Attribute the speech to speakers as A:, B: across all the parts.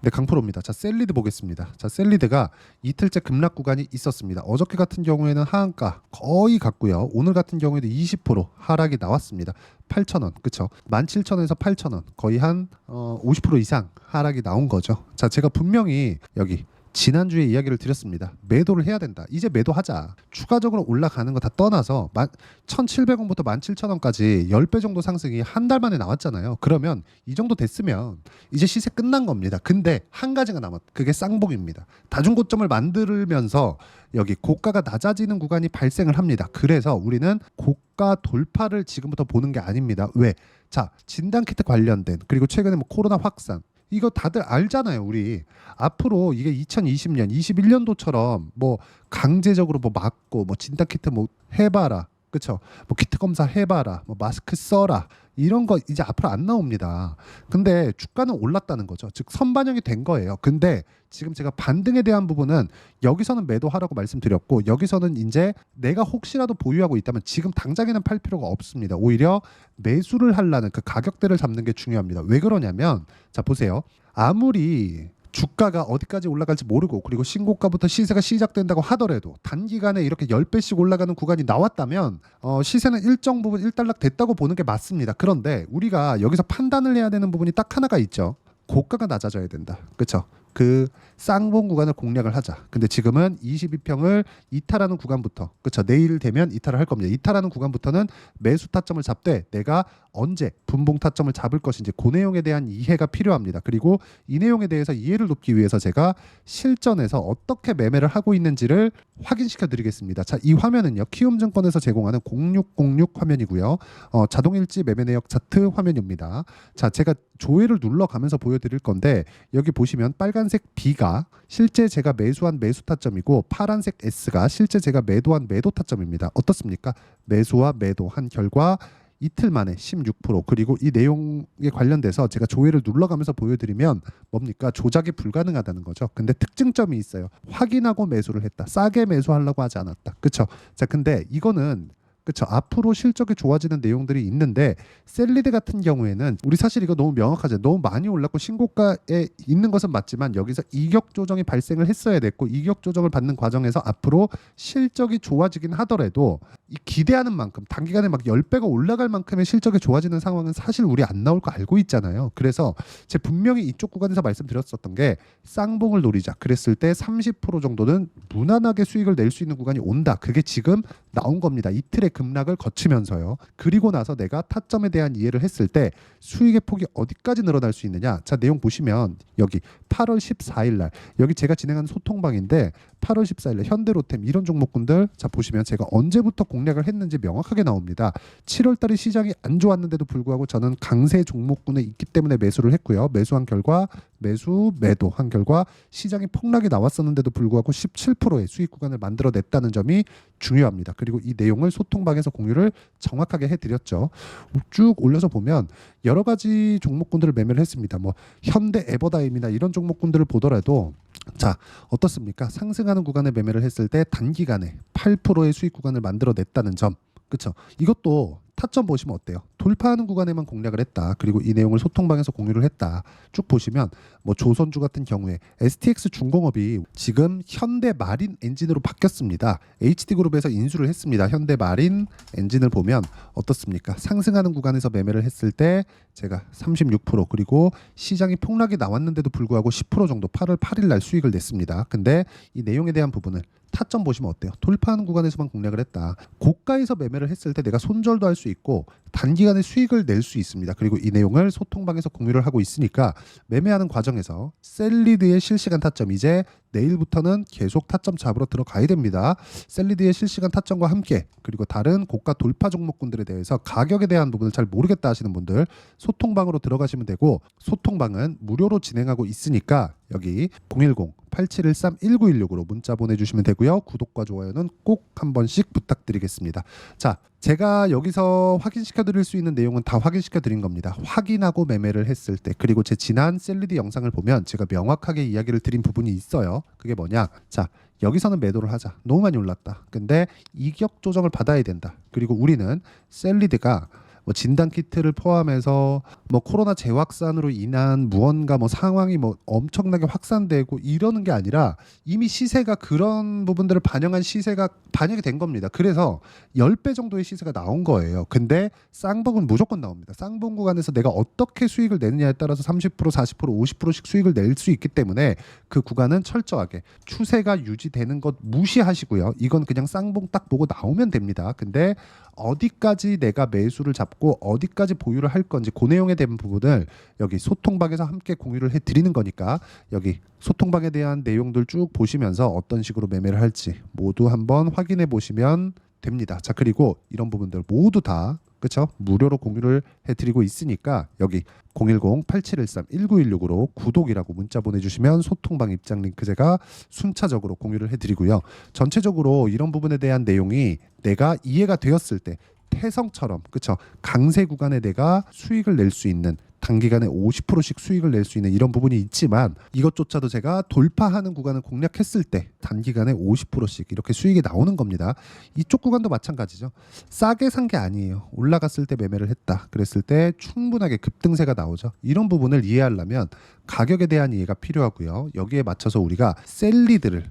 A: 네, 강프로입니다. 자, 셀리드 보겠습니다. 자, 셀리드가 이틀째 급락 구간이 있었습니다. 어저께 같은 경우에는 하한가 거의 갔고요. 오늘 같은 경우에도 20% 하락이 나왔습니다. 8,000원, 그쵸? 17,000원에서 8,000원, 거의 한 50% 이상 하락이 나온 거죠. 자, 제가 분명히 여기 지난주에 이야기를 드렸습니다. 매도를 해야 된다. 이제 매도하자. 추가적으로 올라가는 거 다 떠나서 1,700원부터 17,000원까지 10배 정도 상승이 한 달 만에 나왔잖아요. 그러면 이 정도 됐으면 이제 시세 끝난 겁니다. 근데 한 가지가 남았다. 그게 쌍봉입니다. 다중고점을 만들면서 여기 고가가 낮아지는 구간이 발생을 합니다. 그래서 우리는 고가 돌파를 지금부터 보는 게 아닙니다. 왜? 자, 진단키트 관련된, 그리고 최근에 뭐 코로나 확산, 이거 다들 알잖아요. 우리 앞으로 이게 2020년, 21년도처럼 뭐 강제적으로 뭐 맞고 뭐 진단키트 뭐 해봐라, 그쵸? 뭐 키트 검사 해봐라, 뭐 마스크 써라, 이런 거 이제 앞으로 안 나옵니다. 근데 주가는 올랐다는 거죠. 즉 선반영이 된 거예요. 근데 지금 제가 반등에 대한 부분은 여기서는 매도하라고 말씀드렸고, 여기서는 이제 내가 혹시라도 보유하고 있다면 지금 당장에는 팔 필요가 없습니다. 오히려 매수를 하려는 그 가격대를 잡는 게 중요합니다. 왜 그러냐면, 자 보세요. 아무리 주가가 어디까지 올라갈지 모르고, 그리고 신고가부터 시세가 시작된다고 하더라도 단기간에 이렇게 10배씩 올라가는 구간이 나왔다면 시세는 일정 부분 일단락 됐다고 보는 게 맞습니다. 그런데 우리가 여기서 판단을 해야 되는 부분이 딱 하나가 있죠. 고가가 낮아져야 된다. 그렇죠? 그 쌍봉 구간을 공략을 하자. 근데 지금은 22평을 이탈하는 구간부터, 그렇죠? 내일 되면 이탈을 할 겁니다. 이탈하는 구간부터는 매수 타점을 잡되 내가 언제 분봉 타점을 잡을 것인지 그 내용에 대한 이해가 필요합니다. 그리고 이 내용에 대해서 이해를 돕기 위해서 제가 실전에서 어떻게 매매를 하고 있는지를 확인시켜 드리겠습니다. 자, 이 화면은요, 키움증권에서 제공하는 0606 화면이고요. 자동일지 매매 내역 차트 화면입니다. 자, 제가 조회를 눌러가면서 보여드릴 건데, 여기 보시면 빨간색 B가 실제 제가 매수한 매수 타점이고 파란색 S가 실제 제가 매도한 매도 타점입니다. 어떻습니까? 매수와 매도한 결과 이틀 만에 16%, 그리고 이 내용에 관련돼서 제가 조회를 눌러가면서 보여드리면 뭡니까? 조작이 불가능하다는 거죠. 근데 특징점이 있어요. 확인하고 매수를 했다. 싸게 매수하려고 하지 않았다. 그쵸? 자, 근데 이거는, 그쵸, 앞으로 실적이 좋아지는 내용들이 있는데, 셀리드 같은 경우에는 우리 사실 이거 너무 명확하죠. 너무 많이 올랐고 신고가에 있는 것은 맞지만 여기서 이격 조정이 발생을 했어야 됐고, 이격 조정을 받는 과정에서 앞으로 실적이 좋아지긴 하더라도 이 기대하는 만큼 단기간에 막 10배가 올라갈 만큼의 실적이 좋아지는 상황은 사실 우리 안 나올 거 알고 있잖아요. 그래서 제가 분명히 이쪽 구간에서 말씀드렸었던 게, 쌍봉을 노리자 그랬을 때 30% 정도는 무난하게 수익을 낼 수 있는 구간이 온다. 그게 지금 나온 겁니다. 이틀의 급락을 거치면서요. 그리고 나서 내가 타점에 대한 이해를 했을 때 수익의 폭이 어디까지 늘어날 수 있느냐. 자, 내용 보시면 여기 8월 14일 날, 여기 제가 진행하는 소통방인데 8월 14일 날 현대로템 이런 종목군들, 자 보시면 제가 언제부터 공략을 했는지 명확하게 나옵니다. 7월 달에 시장이 안 좋았는데도 불구하고 저는 강세 종목군에 있기 때문에 매수를 했고요. 매수한 결과 매도한 결과 시장이 폭락이 나왔었는데도 불구하고 17%의 수익 구간을 만들어냈다는 점이 중요합니다. 그리고 이 내용을 소통방에서 공유를 정확하게 해드렸죠. 쭉 올려서 보면 여러 가지 종목군들을 매매를 했습니다. 뭐 현대 에버다임이나 이런 종목군들을 보더라도, 자 어떻습니까? 상승하는 구간에 매매를 했을 때 단기간에 8%의 수익 구간을 만들어냈다는 점, 그렇죠? 이것도 타점 보시면 어때요? 돌파하는 구간에만 공략을 했다. 그리고 이 내용을 소통방에서 공유를 했다. 쭉 보시면 뭐 조선주 같은 경우에 STX 중공업이 지금 현대마린 엔진으로 바뀌었습니다. HD그룹에서 인수를 했습니다. 현대마린 엔진을 보면 어떻습니까? 상승하는 구간에서 매매를 했을 때 제가 36%, 그리고 시장이 폭락이 나왔는데도 불구하고 10% 정도 8월 8일 날 수익을 냈습니다. 근데 이 내용에 대한 부분을 타점 보시면 어때요? 돌파하는 구간에서만 공략을 했다. 고가에서 매매를 했을 때 내가 손절도 할 수 있고 단기간에 수익을 낼 수 있습니다. 그리고 이 내용을 소통방에서 공유를 하고 있으니까 매매하는 과정에서 셀리드의 실시간 타점, 이제 내일부터는 계속 타점 잡으러 들어가야 됩니다. 셀리드의 실시간 타점과 함께, 그리고 다른 고가 돌파 종목군들에 대해서 가격에 대한 부분을 잘 모르겠다 하시는 분들 소통방으로 들어가시면 되고, 소통방은 무료로 진행하고 있으니까 여기 010-8713-1916으로 문자 보내주시면 되고요. 구독과 좋아요는 꼭 한 번씩 부탁드리겠습니다. 자, 제가 여기서 확인시켜 드릴 수 있는 내용은 다 확인시켜 드린 겁니다. 확인하고 매매를 했을 때, 그리고 제 지난 셀리드 영상을 보면 제가 명확하게 이야기를 드린 부분이 있어요. 그게 뭐냐? 자, 여기서는 매도를 하자. 너무 많이 올랐다. 근데 이격 조정을 받아야 된다. 그리고 우리는 셀리드가 뭐 진단 키트를 포함해서 뭐 코로나 재확산으로 인한 무언가 뭐 상황이 뭐 엄청나게 확산되고 이러는 게 아니라 이미 시세가 그런 부분들을 반영한 시세가 반영이 된 겁니다. 그래서 10배 정도의 시세가 나온 거예요. 근데 쌍봉은 무조건 나옵니다. 쌍봉 구간에서 내가 어떻게 수익을 내느냐에 따라서 30%, 40%, 50%씩 수익을 낼 수 있기 때문에 그 구간은 철저하게 추세가 유지되는 것 무시하시고요. 이건 그냥 쌍봉 딱 보고 나오면 됩니다. 근데 어디까지 내가 매수를 잡고 어디까지 보유를 할 건지 그 내용에 대한 부분을 여기 소통방에서 함께 공유를 해드리는 거니까 여기 소통방에 대한 내용들 쭉 보시면서 어떤 식으로 매매를 할지 모두 한번 확인해 보시면 됩니다. 자, 그리고 이런 부분들 모두 다 그쵸? 무료로 공유를 해드리고 있으니까 여기 010-8713-1916으로 구독이라고 문자 보내주시면 소통방 입장 링크 제가 순차적으로 공유를 해드리고요. 전체적으로 이런 부분에 대한 내용이 내가 이해가 되었을 때 태성처럼 그쵸? 강세 구간에 내가 수익을 낼 수 있는 단기간에 50%씩 수익을 낼 수 있는 이런 부분이 있지만 이것조차도 제가 돌파하는 구간을 공략했을 때 단기간에 50%씩 이렇게 수익이 나오는 겁니다. 이쪽 구간도 마찬가지죠. 싸게 산 게 아니에요. 올라갔을 때 매매를 했다. 그랬을 때 충분하게 급등세가 나오죠. 이런 부분을 이해하려면 가격에 대한 이해가 필요하고요. 여기에 맞춰서 우리가 셀리드를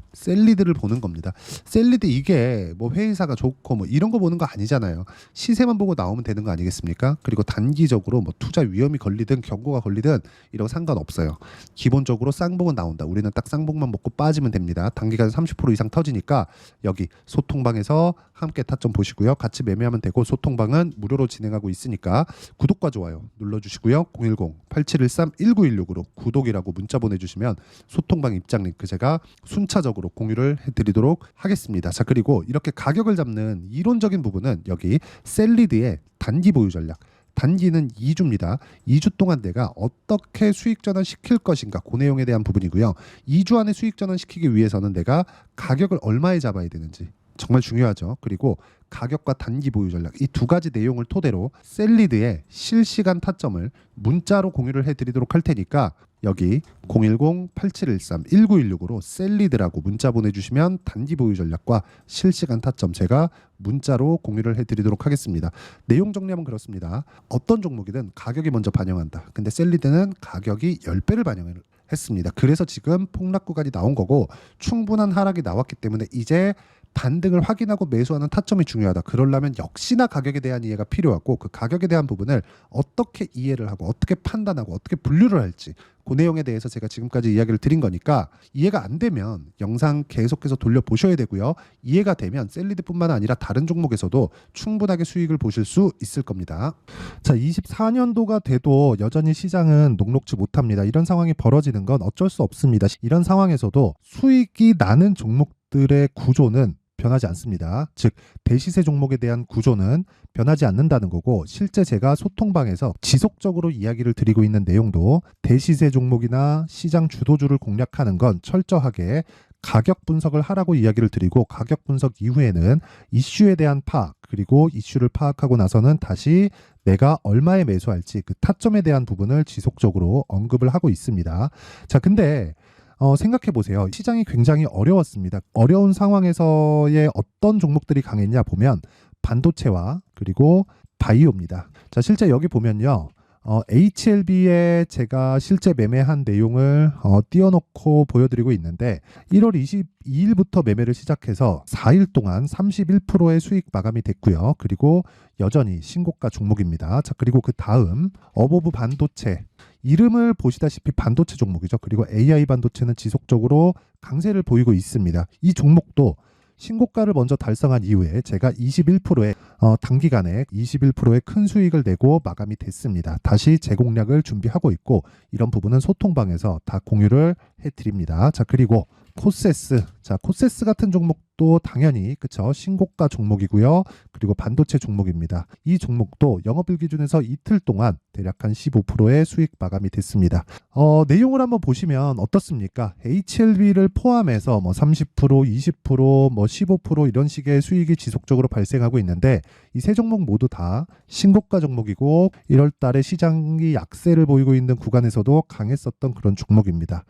A: 보는 겁니다. 셀리드 이게 뭐 회의사가 좋고 뭐 이런 거 보는 거 아니잖아요. 시세만 보고 나오면 되는 거 아니겠습니까? 그리고 단기적으로 뭐 투자 위험이 걸리든 경고가 걸리든 이런 거 상관없어요. 기본적으로 쌍봉은 나온다. 우리는 딱 쌍봉만 먹고 빠지면 됩니다. 단기간 30% 이상 터지니까 여기 소통방에서 함께 타점 보시고요. 같이 매매하면 되고 소통방은 무료로 진행하고 있으니까 구독과 좋아요 눌러주시고요. 010-8713-1916으로 구독이라고 문자 보내주시면 소통방 입장 링크 제가 순차적으로 공유를 해드리도록 하겠습니다. 자, 그리고 이렇게 가격을 잡는 이론적인 부분은 여기 셀리드의 단기 보유 전략 단기는 2주입니다. 2주 동안 내가 어떻게 수익 전환 시킬 것인가 그 내용에 대한 부분이고요. 2주 안에 수익 전환 시키기 위해서는 내가 가격을 얼마에 잡아야 되는지 정말 중요하죠. 그리고 가격과 단기 보유 전략 이 두 가지 내용을 토대로 셀리드의 실시간 타점을 문자로 공유를 해드리도록 할 테니까 여기 010-8713-1916으로 셀리드라고 문자 보내주시면 단기 보유 전략과 실시간 타점 제가 문자로 공유를 해드리도록 하겠습니다. 내용 정리하면 그렇습니다. 어떤 종목이든 가격이 먼저 반영한다. 근데 셀리드는 가격이 10배를 반영을 했습니다. 그래서 지금 폭락 구간이 나온 거고 충분한 하락이 나왔기 때문에 이제 반등을 확인하고 매수하는 타점이 중요하다. 그러려면 역시나 가격에 대한 이해가 필요하고 그 가격에 대한 부분을 어떻게 이해를 하고 어떻게 판단하고 어떻게 분류를 할지 그 내용에 대해서 제가 지금까지 이야기를 드린 거니까 이해가 안 되면 영상 계속해서 돌려보셔야 되고요. 이해가 되면 셀리드뿐만 아니라 다른 종목에서도 충분하게 수익을 보실 수 있을 겁니다. 자, 24년도가 돼도 여전히 시장은 녹록지 못합니다. 이런 상황이 벌어지는 건 어쩔 수 없습니다. 이런 상황에서도 수익이 나는 종목들의 구조는 변하지 않습니다. 즉 대시세 종목에 대한 구조는 변하지 않는다는 거고 실제 제가 소통방에서 지속적으로 이야기를 드리고 있는 내용도 대시세 종목이나 시장 주도주를 공략하는 건 철저하게 가격 분석을 하라고 이야기를 드리고 가격 분석 이후에는 이슈에 대한 파악 그리고 이슈를 파악하고 나서는 다시 내가 얼마에 매수할지 그 타점에 대한 부분을 지속적으로 언급을 하고 있습니다. 자, 근데 생각해 보세요. 시장이 굉장히 어려웠습니다. 어려운 상황에서의 어떤 종목들이 강했냐 보면 반도체와 그리고 바이오입니다. 자, 실제 여기 보면요. HLB에 제가 실제 매매한 내용을 띄워놓고 보여드리고 있는데 1월 22일부터 매매를 시작해서 4일 동안 31%의 수익 마감이 됐고요. 그리고 여전히 신고가 종목입니다. 자, 그리고 그 다음 어보브 반도체 이름을 보시다시피 반도체 종목이죠. 그리고 AI 반도체는 지속적으로 강세를 보이고 있습니다. 이 종목도 신고가를 먼저 달성한 이후에 제가 21%의 단기간에 21%의 큰 수익을 내고 마감이 됐습니다. 다시 재공략을 준비하고 있고 이런 부분은 소통방에서 다 공유를 해드립니다. 자, 그리고 코세스. 자, 코세스 같은 종목도 당연히 그쵸 신고가 종목이고요. 그리고 반도체 종목입니다. 이 종목도 영업일 기준에서 이틀 동안 대략 한 15%의 수익 마감이 됐습니다. 내용을 한번 보시면 어떻습니까? HLB를 포함해서 뭐 30%, 20%, 뭐 15% 이런 식의 수익이 지속적으로 발생하고 있는데 이 세 종목 모두 다 신고가 종목이고 1월 달에 시장이 약세를 보이고 있는 구간에서도 강했었던 그런 종목입니다.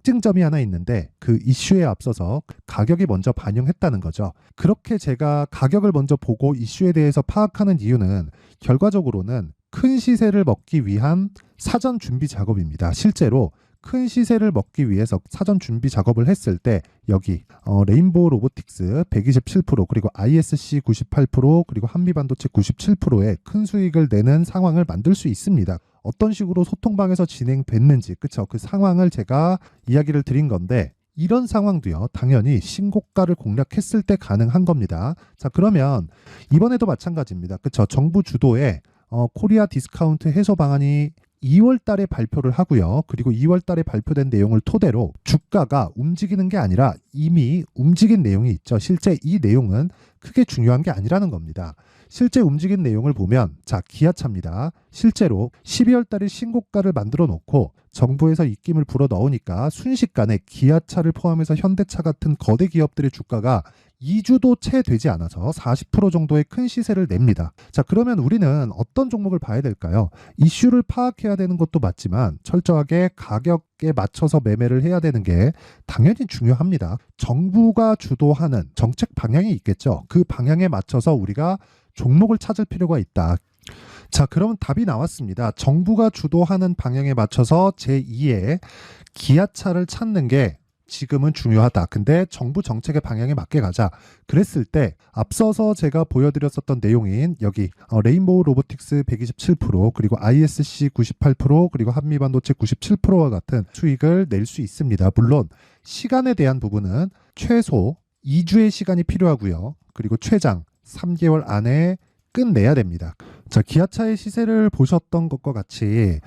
A: 특징점이 하나 있는데 그 이슈에 앞서서 가격이 먼저 반영했다는 거죠. 그렇게 제가 가격을 먼저 보고 이슈에 대해서 파악하는 이유는 결과적으로는 큰 시세를 먹기 위한 사전 준비 작업입니다. 실제로 큰 시세를 먹기 위해서 사전 준비 작업을 했을 때 여기 레인보우 로보틱스 127% 그리고 ISC 98% 그리고 한미반도체 97%의 큰 수익을 내는 상황을 만들 수 있습니다. 어떤 식으로 소통방에서 진행됐는지 그쵸? 그 상황을 제가 이야기를 드린 건데 이런 상황도요 당연히 신고가를 공략했을 때 가능한 겁니다. 자 그러면 이번에도 마찬가지입니다. 그쵸? 정부 주도의 코리아 디스카운트 해소 방안이 2월 달에 발표를 하고요. 그리고 2월 달에 발표된 내용을 토대로 주가가 움직이는 게 아니라 이미 움직인 내용이 있죠. 실제 이 내용은 크게 중요한 게 아니라는 겁니다. 실제 움직인 내용을 보면 자 기아차입니다. 실제로 12월 달에 신고가를 만들어 놓고 정부에서 입김을 불어 넣으니까 순식간에 기아차를 포함해서 현대차 같은 거대 기업들의 주가가 2주도 채 되지 않아서 40% 정도의 큰 시세를 냅니다. 자, 그러면 우리는 어떤 종목을 봐야 될까요? 이슈를 파악해야 되는 것도 맞지만 철저하게 가격에 맞춰서 매매를 해야 되는 게 당연히 중요합니다. 정부가 주도하는 정책 방향이 있겠죠. 그 방향에 맞춰서 우리가 종목을 찾을 필요가 있다. 자, 그러면 답이 나왔습니다. 정부가 주도하는 방향에 맞춰서 제2의 기아차를 찾는 게 지금은 중요하다. 근데 정부 정책의 방향에 맞게 가자. 그랬을 때 앞서서 제가 보여드렸었던 내용인 여기 레인보우 로보틱스 127% 그리고 ISC 98% 그리고 한미반도체 97%와 같은 수익을 낼 수 있습니다. 물론 시간에 대한 부분은 최소 2주의 시간이 필요하고요. 그리고 최장 3개월 안에 끝내야 됩니다. 자, 기아차의 시세를 보셨던 것과 같이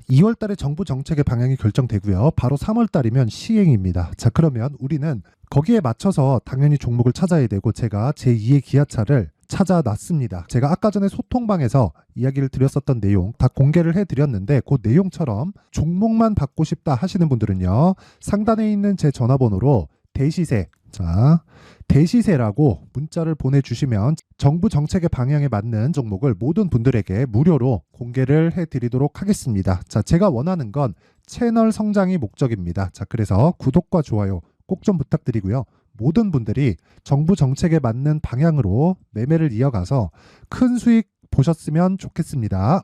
A: 2월 달에 정부 정책의 방향이 결정되고요. 바로 3월 달이면 시행입니다. 자, 그러면 우리는 거기에 맞춰서 당연히 종목을 찾아야 되고 제가 제2의 기아차를 찾아놨습니다. 제가 아까 전에 소통방에서 이야기를 드렸었던 내용 다 공개를 해드렸는데 그 내용처럼 종목만 받고 싶다 하시는 분들은요. 상단에 있는 제 전화번호로 대시세 자 대시세라고 문자를 보내주시면 정부 정책의 방향에 맞는 종목을 모든 분들에게 무료로 공개를 해드리도록 하겠습니다. 자, 제가 원하는 건 채널 성장이 목적입니다. 자, 그래서 구독과 좋아요 꼭 좀 부탁드리고요. 모든 분들이 정부 정책에 맞는 방향으로 매매를 이어가서 큰 수익 보셨으면 좋겠습니다.